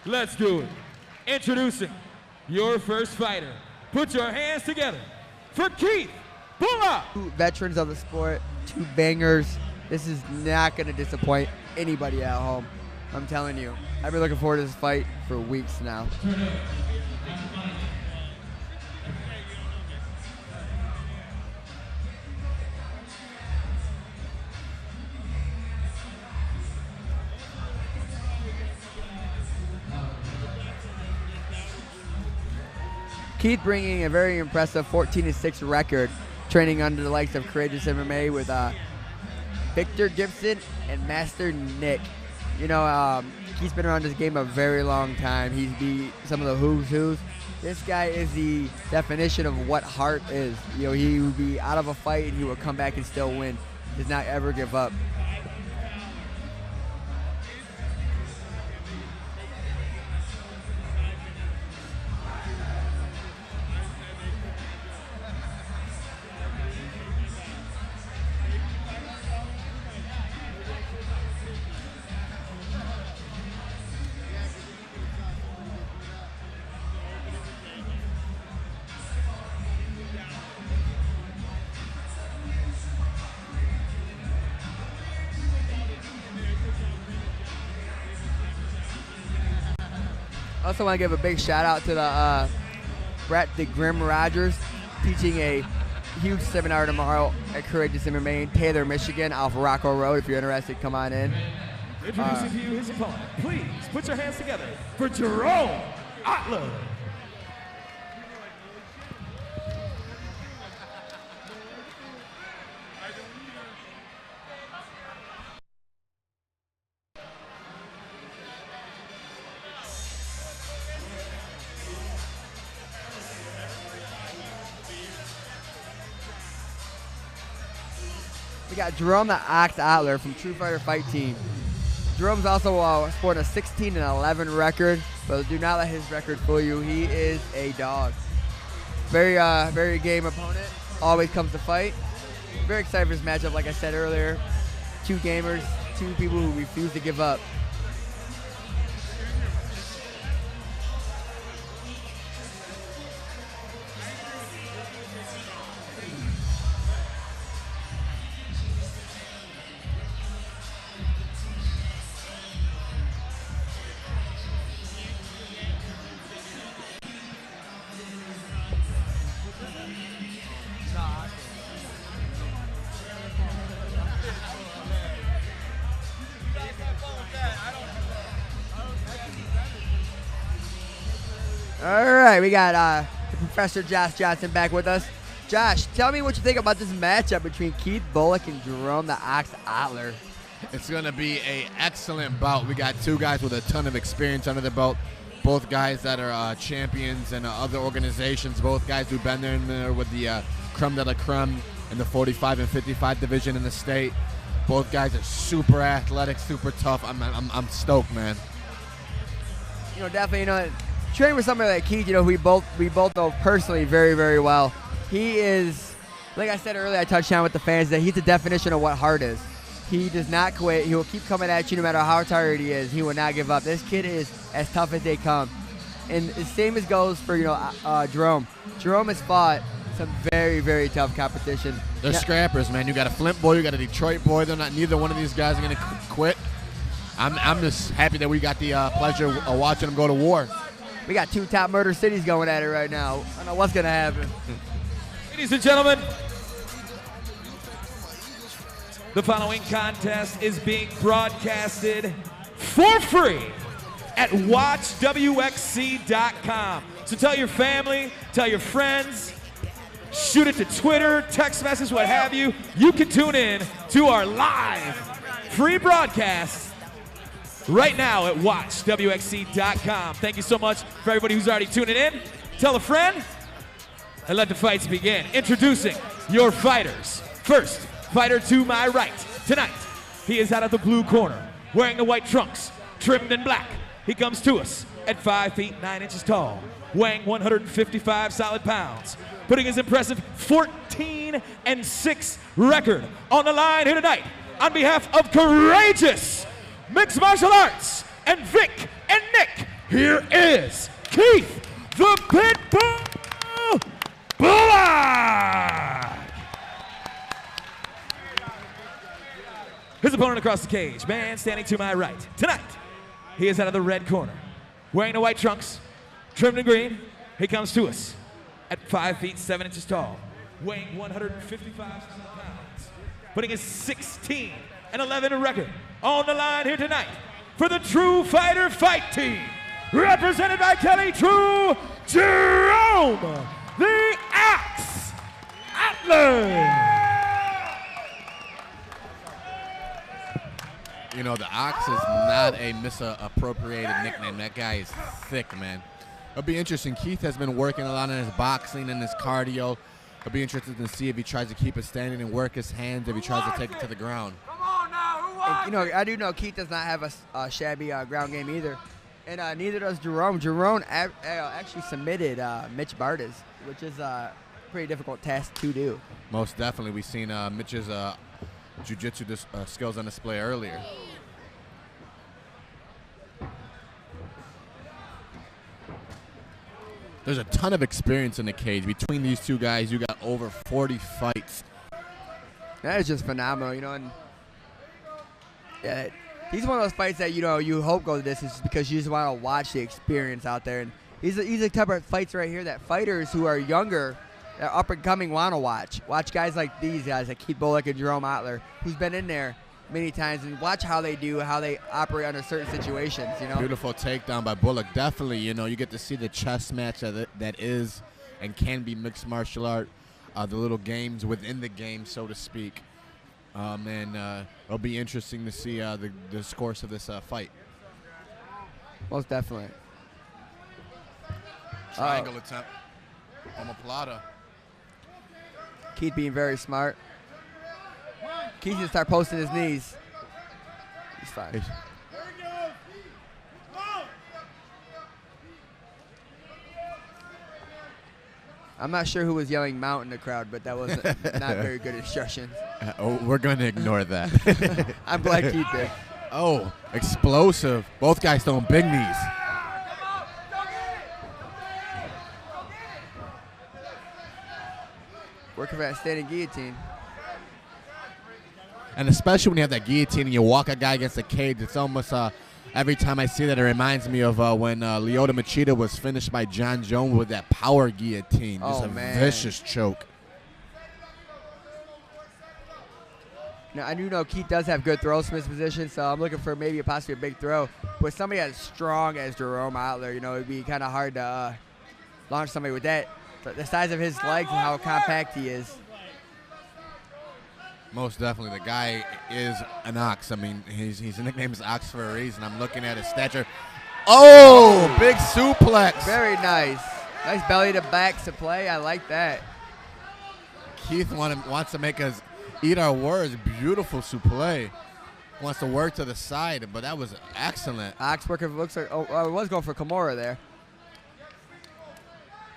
Let's do it. Introducing your first fighter. Put your hands together for Keith Bullock. Two veterans of the sport, two bangers. This is not going to disappoint anybody at home. I'm telling you. I've been looking forward to this fight for weeks now. Keith bringing a very impressive 14-6 record, training under the likes of Courageous MMA with Victor Gibson and Master Nick. You know, Keith's been around this game a very long time. He's beat some of the who's who's. This guy is the definition of what heart is. You know, he would be out of a fight and he will come back and still win. He does not ever give up. I also want to give a big shout out to the Brett the Grim Rogers, teaching a huge seminar tomorrow at Courageous MMA in Taylor, Michigan, off Rocco Road. If you're interested, come on in. Introducing to you his opponent. Please put your hands together for Jerome Otler. We got Jerome the Ox Otler from True Fighter Fight Team. Jerome's also sporting a 16-11 record, but do not let his record fool you. He is a dog. Very game opponent. Always comes to fight. Very excited for this matchup, like I said earlier. Two gamers, two people who refuse to give up. All right, we got Professor Josh Johnson back with us. Josh, tell me what you think about this matchup between Keith Bullock and Jerome the Ox Otler. It's going to be an excellent bout. We got two guys with a ton of experience under the belt. Both guys that are champions in other organizations. Both guys who've been there with the creme de la creme in the 45 and 55 division in the state. Both guys are super athletic, super tough. I'm stoked, man. You know, definitely, you know, training with somebody like Keith, you know, we both know personally very, very well. He is, like I said earlier, I touched on with the fans that he's the definition of what heart is. He does not quit. He will keep coming at you no matter how tired he is. He will not give up. This kid is as tough as they come. And the same as goes for, you know, Jerome. Jerome has fought some very, very tough competition. They're scrappers, man. You got a Flint boy, you got a Detroit boy. They're not. Neither one of these guys are going to quit. I'm just happy that we got the pleasure of watching them go to war. We got two top murder cities going at it right now. I don't know what's going to happen. Ladies and gentlemen, the following contest is being broadcasted for free at watchwxc.com. So tell your family, tell your friends, shoot it to Twitter, text message, what have you. You can tune in to our live free broadcast right now at watchwxc.com. Thank you so much for everybody who's already tuning in. Tell a friend and let the fights begin. Introducing your fighters. First, fighter to my right tonight. He is out of the blue corner, wearing the white trunks, trimmed in black. He comes to us at 5 feet 9 inches tall, weighing 155 solid pounds, putting his impressive 14-6 record on the line here tonight on behalf of Courageous Mixed Martial Arts and Vic and Nick here is Keith the Pitbull Bullock. His opponent across the cage, man standing to my right. Tonight, he is out of the red corner, wearing the white trunks, trimmed in green. He comes to us at 5 feet 7 inches tall, weighing 155 pounds, putting his 16-11 record on the line here tonight for the True Fighter Fight Team, represented by Kelly True, Jerome the Axe Otler. You know, the Ox is not a misappropriated nickname. That guy is thick, man. It'll be interesting. Keith has been working a lot on his boxing and his cardio. It'll be interesting to see if he tries to keep it standing and work his hands, if he tries to take it to the ground. And, you know, I do know Keith does not have a shabby ground game either. And neither does Jerome. Jerome actually submitted Mitch Bartas, which is a pretty difficult task to do. Most definitely. We've seen Mitch's jiu-jitsu skills on display earlier. There's a ton of experience in the cage. Between these two guys, you got over 40 fights. That is just phenomenal, you know. And yeah, he's one of those fights that, you know, you hope go the distance just because you just want to watch the experience out there. And he's the type of fights right here that fighters who are younger, up and coming, want to watch. Watch guys like these guys, like Keith Bullock and Jerome Otler, who's been in there many times, and watch how they do, how they operate under certain situations, you know. Beautiful takedown by Bullock. Definitely, you know, you get to see the chess match that is and can be mixed martial art, the little games within the game, so to speak. And it'll be interesting to see the course of this fight. Most definitely. Triangle attempt. Omoplata. Keith being very smart. Keith can start posting his knees. He's fine. I'm not sure who was yelling "mount" in the crowd, but that was not very good instructions. We're going to ignore that. I'm glad Keith did. Oh, explosive. Both guys throwing big knees. Working for that standing guillotine. And especially when you have that guillotine and you walk a guy against the cage, it's almost every time I see that, it reminds me of when Lyoto Machida was finished by John Jones with that power guillotine. Just a vicious choke. Now, I do know Keith does have good throws from his position, so I'm looking for maybe possibly a big throw. With somebody as strong as Jerome Otler, you know, it'd be kind of hard to launch somebody with that. But the size of his legs and how compact he is. Most definitely. The guy is an ox. I mean, his nickname is Ox for a reason. I'm looking at his stature. Oh, big suplex. Very nice. Nice belly to back to play. I like that. Keith wants to make us eat our words. Beautiful suplex. Wants to work to the side, but that was excellent. Ox worker looks like, it was going for Kimura there.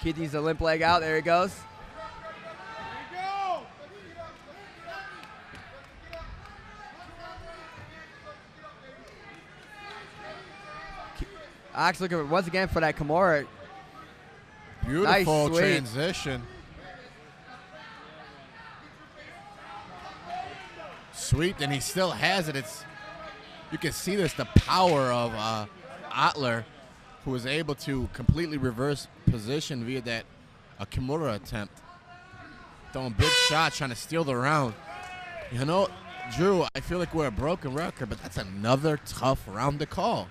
Keith needs a limp leg out. There he goes. Ox looking once again for that Kimura. Beautiful nice transition. Sweep, and he still has it. You can see this, the power of Otler, who was able to completely reverse position via that Kimura attempt. Throwing big shots, trying to steal the round. You know, Drew, I feel like we're a broken record, but that's another tough round to call.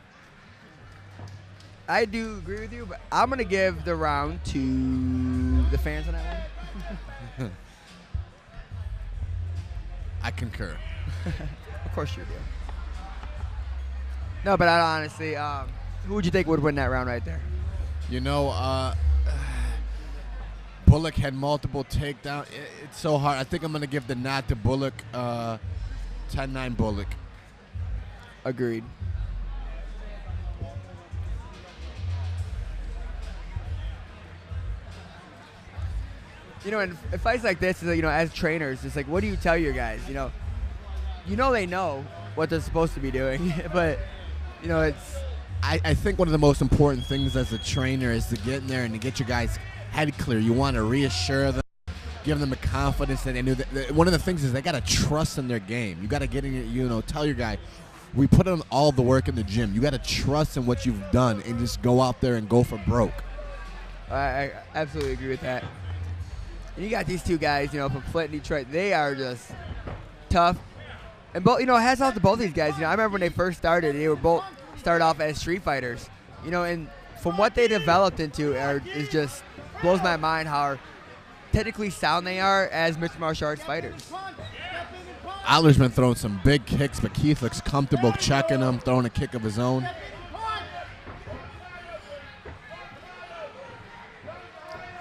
I do agree with you, but I'm going to give the round to the fans on that one. I concur. Of course you do. No, but honestly, who would you think would win that round right there? You know, Bullock had multiple takedowns. It's so hard. I think I'm going to give the nod to Bullock, 10-9 Bullock. Agreed. You know, in fights like this, you know, as trainers, it's like, what do you tell your guys? You know they know what they're supposed to be doing, but you know, I think one of the most important things as a trainer is to get in there and to get your guys' head clear. You want to reassure them, give them the confidence that they knew. One of the things is they got to trust in their game. You got to get in it, tell your guy, we put in all the work in the gym. You got to trust in what you've done and just go out there and go for broke. I absolutely agree with that. And you got these two guys, from Flint and Detroit. They are just tough. And both, hats off to both these guys. I remember when they first started, they were both started off as street fighters. And from what they developed into is just blows my mind how technically sound they are as mixed martial arts fighters. Otler's been throwing some big kicks, but Keith looks comfortable checking him, throwing a kick of his own.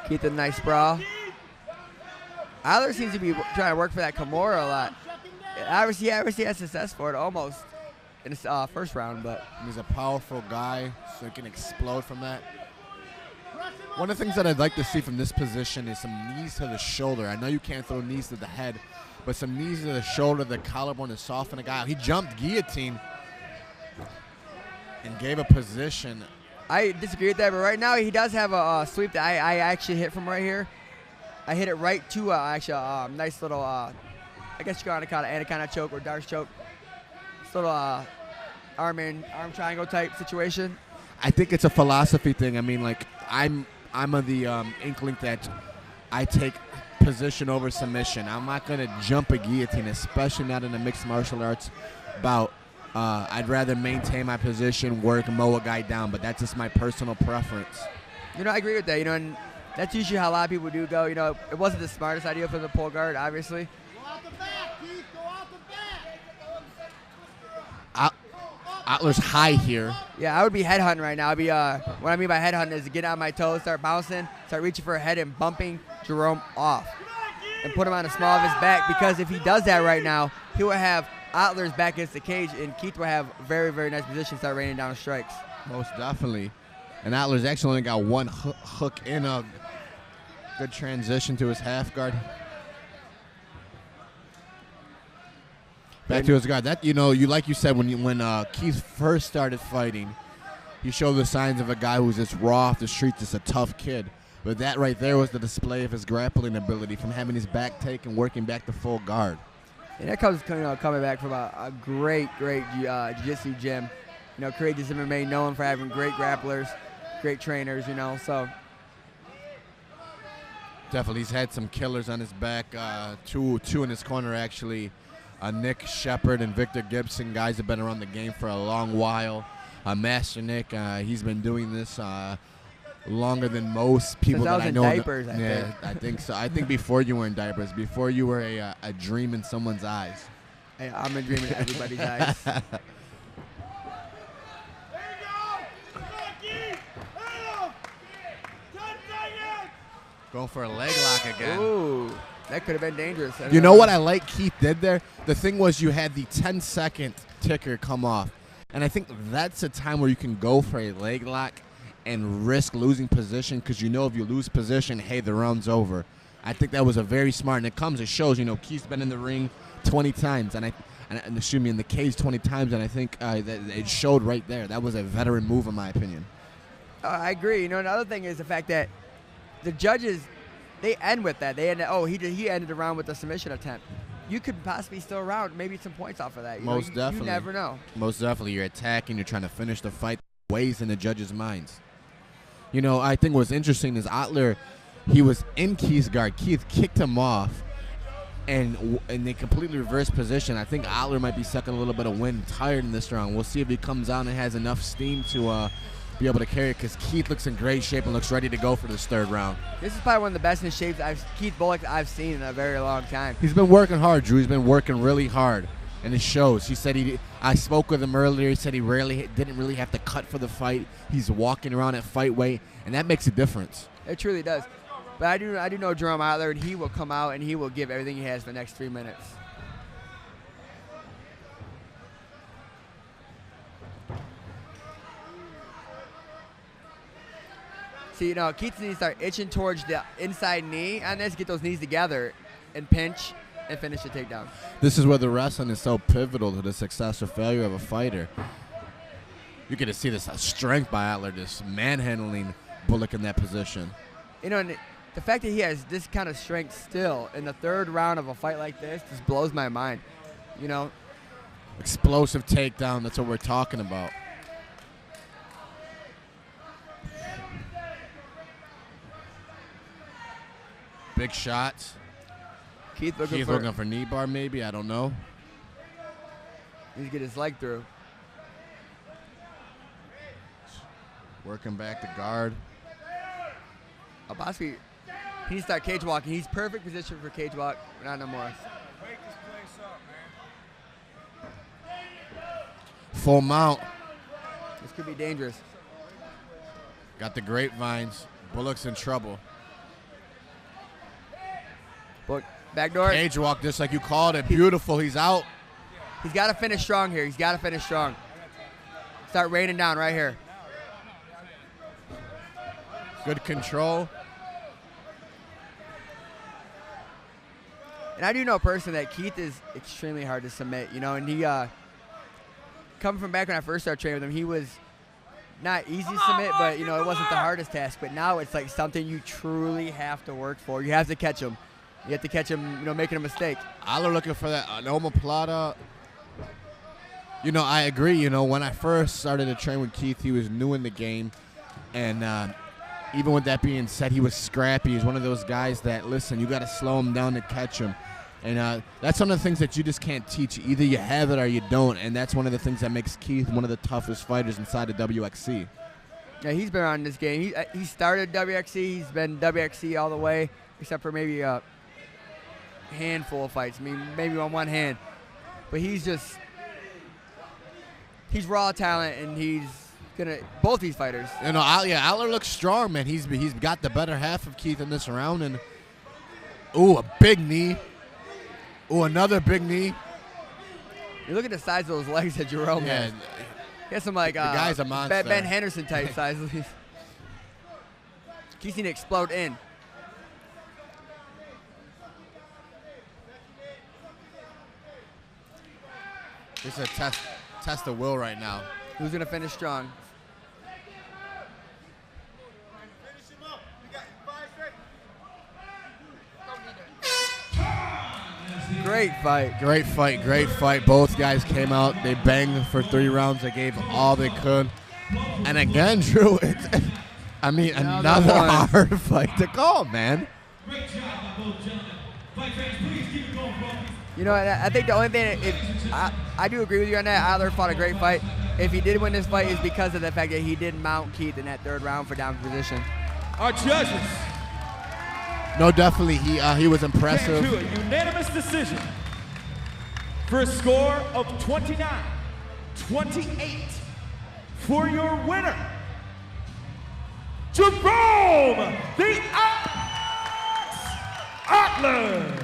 Keith a nice sprawl. Otler seems to be trying to work for that Kimura a lot. Obviously has success for it almost in his first round, but he's a powerful guy, so he can explode from that. One of the things that I'd like to see from this position is some knees to the shoulder. I know you can't throw knees to the head, but some knees to the shoulder, the collarbone, to soften a guy out. He jumped guillotine and gave a position. I disagree with that, but right now he does have a sweep that I actually hit from right here. I hit it right to nice little, I guess you call it anaconda choke or Darce choke. This little arm triangle type situation. I think it's a philosophy thing. I mean, like I'm of the inkling that I take position over submission. I'm not going to jump a guillotine, especially not in a mixed martial arts bout. I'd rather maintain my position, work, mow a guy down, but that's just my personal preference. I agree with that, and that's usually how a lot of people do go. It wasn't the smartest idea for the pull guard, obviously. Go out the back, Keith. Go out the back. Otler's high here. Yeah, I would be headhunting right now. I'd be, what I mean by headhunting is to get on my toes, start bouncing, start reaching for a head and bumping Jerome off and put him on the small of his back, because if he does that right now, he will have Otler's back against the cage, and Keith will have very, very nice position to start raining down strikes. Most definitely. And Otler's actually only got one hook in, a good transition to his half guard. Back to his guard. That, like you said, when Keith first started fighting, he showed the signs of a guy who's just raw off the streets, just a tough kid. But that right there was the display of his grappling ability, from having his back taken, working back to full guard. And that comes coming back from a great jiu-jitsu gym. Courageous MMA, known for having great grapplers, great trainers, so. Definitely, he's had some killers on his back. Two in his corner, actually. Nick Shepard and Victor Gibson, guys have been around the game for a long while. Master Nick, he's been doing this longer than most people that I know. Diapers, I think so. I think before you were in diapers, before you were a dream in someone's eyes. Hey, I'm a dream in everybody's eyes. Going for a leg lock again. Ooh, that could have been dangerous. You know what I like Keith did there? The thing was, you had the 10-second ticker come off. And I think that's a time where you can go for a leg lock and risk losing position, because if you lose position, hey, the round's over. I think that was a very smart, and it shows, Keith's been in the ring 20 times, and in the cage 20 times, and I think that it showed right there. That was a veteran move, in my opinion. I agree. Another thing is the fact that the judges, they end with that. They end. He ended the round with a submission attempt. You could possibly still round, maybe some points off of that. Most definitely. You never know. Most definitely. You're attacking. You're trying to finish the fight. Ways in the judges' minds. I think what's interesting is Otler, he was in Keith's guard. Keith kicked him off, and they completely reversed position. I think Otler might be sucking a little bit of wind, tired in this round. We'll see if he comes out and has enough steam to be able to carry it, because Keith looks in great shape and looks ready to go for this third round. This is probably one of the best in shapes Keith Bullock I've seen in a very long time. He's been working hard, Drew. He's been working really hard, and it shows. He said I spoke with him earlier. He said he didn't really have to cut for the fight. He's walking around at fight weight, and that makes a difference. It truly does. But I do know Jerome Otler, and he will come out and he will give everything he has for the next 3 minutes. See, Keith needs to start itching towards the inside knee on this, get those knees together, and pinch and finish the takedown. This is where the wrestling is so pivotal to the success or failure of a fighter. You get to see this strength by Otler, just manhandling Bullock in that position. You know, and the fact that he has this kind of strength still in the third round of a fight like this just blows my mind. You know, Explosive takedown, that's what we're talking about. Big shots. Keith looking for knee bar maybe, I don't know. He's get his leg through. Working back to guard. Obosky, he needs to start cage walking. He's perfect position for cage walk, but not no more. Full mount. This could be dangerous. Got the grapevines. Bullock's in trouble. Bullock, backdoor. Cage walk, just like you called it. Beautiful. He's out. He's got to finish strong here. He's got to finish strong. Start raining down right here. Good control. And I do know personally that Keith is extremely hard to submit, you know, and he, coming from back when I first started training with him, he was not easy to submit, but, you know, it wasn't the hardest task. But now it's like something you truly have to work for. You have to catch him. You have to catch him, you know, making a mistake. Otler looking for that omoplata. You know, I agree. You know, when I first started to train with Keith, he was new in the game. And even with that being said, he was scrappy. He's one of those guys that, listen, you got to slow him down to catch him. And that's one of the things that you just can't teach. Either you have it or you don't. And that's one of the things that makes Keith one of the toughest fighters inside of WXC. Yeah, he's been around this game. He started WXC. He's been WXC all the way, except for maybe a handful of fights. I mean, maybe on one hand. But he's raw talent, and he's gonna both these fighters. You know, Otler looks strong, man. He's got the better half of Keith in this round, and ooh, a big knee. Ooh, another big knee. You look at the size of those legs that Jerome has. He has some like the guy's a monster. Ben Henderson type size. Keith's need to explode in. This is a test of will right now. Who's gonna finish strong? Great fight. Great fight, great fight. Both guys came out. They banged for 3 rounds. They gave all they could. And again, Drew, I mean, another hard fight to call, man. You know, I think the only thing, I do agree with you on that. Otler fought a great fight. If he did win this fight, is because of the fact that he did mount Keith in that 3rd round for down position. Our judges. No, definitely, he was impressive. Came to a unanimous decision for a score of 29-28 for your winner, Jerome "The Ox" Otler.